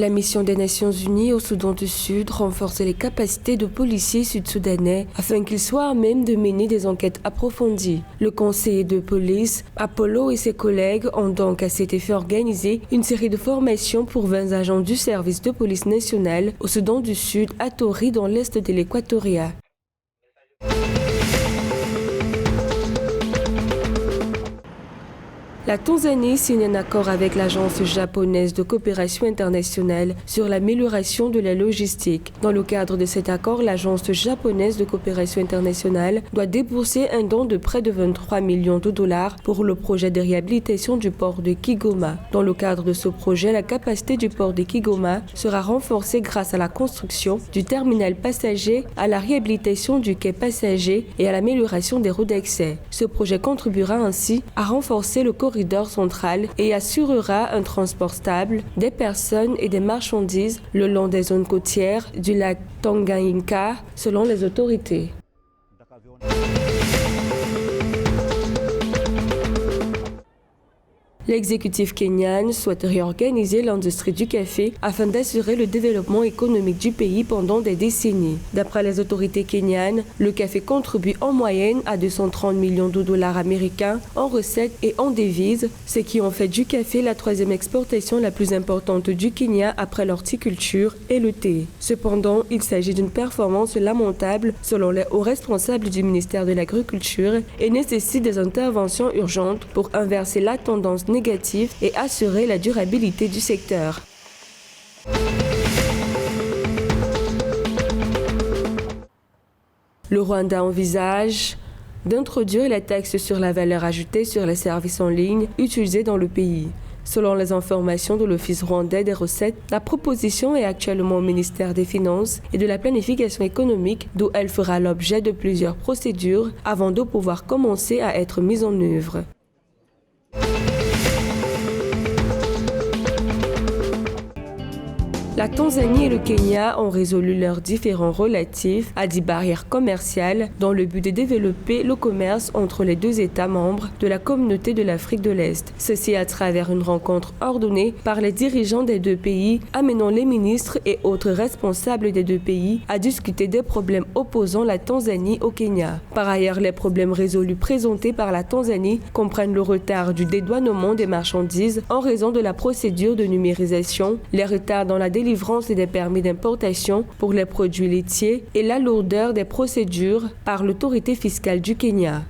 La mission des Nations Unies au Soudan du Sud renforce les capacités de policiers sud-soudanais afin qu'ils soient à même de mener des enquêtes approfondies. Le conseiller de police, Apollo, et ses collègues ont donc à cet effet organisé une série de formations pour 20 agents du service de police nationale au Soudan du Sud, à Tori, dans l'est de l'Équatoria. La Tanzanie signe un accord avec l'Agence japonaise de coopération internationale sur l'amélioration de la logistique. Dans le cadre de cet accord, l'Agence japonaise de coopération internationale doit débourser un don de près de 23 millions de dollars pour le projet de réhabilitation du port de Kigoma. Dans le cadre de ce projet, la capacité du port de Kigoma sera renforcée grâce à la construction du terminal passager, à la réhabilitation du quai passager et à l'amélioration des routes d'accès. Ce projet contribuera ainsi à renforcer le corridor central et assurera un transport stable des personnes et des marchandises le long des zones côtières du lac Tanganyika, selon les autorités. L'exécutif kényan souhaite réorganiser l'industrie du café afin d'assurer le développement économique du pays pendant des décennies. D'après les autorités kényanes, le café contribue en moyenne à 230 millions de dollars américains en recettes et en devises, ce qui en fait du café la troisième exportation la plus importante du Kenya après l'horticulture et le thé. Cependant, il s'agit d'une performance lamentable selon les hauts responsables du ministère de l'Agriculture et nécessite des interventions urgentes pour inverser la tendance négative et assurer la durabilité du secteur. Le Rwanda envisage d'introduire la taxe sur la valeur ajoutée sur les services en ligne utilisés dans le pays. Selon les informations de l'Office rwandais des recettes, la proposition est actuellement au ministère des Finances et de la Planification économique, d'où elle fera l'objet de plusieurs procédures avant de pouvoir commencer à être mise en œuvre. La Tanzanie et le Kenya ont résolu leurs différends relatifs à des barrières commerciales dans le but de développer le commerce entre les deux États membres de la communauté de l'Afrique de l'Est. Ceci à travers une rencontre ordonnée par les dirigeants des deux pays, amenant les ministres et autres responsables des deux pays à discuter des problèmes opposant la Tanzanie au Kenya. Par ailleurs, les problèmes résolus présentés par la Tanzanie comprennent le retard du dédouanement des marchandises en raison de la procédure de numérisation, les retards dans la délivrance des permis d'importation pour les produits laitiers et la lourdeur des procédures par l'autorité fiscale du Kenya.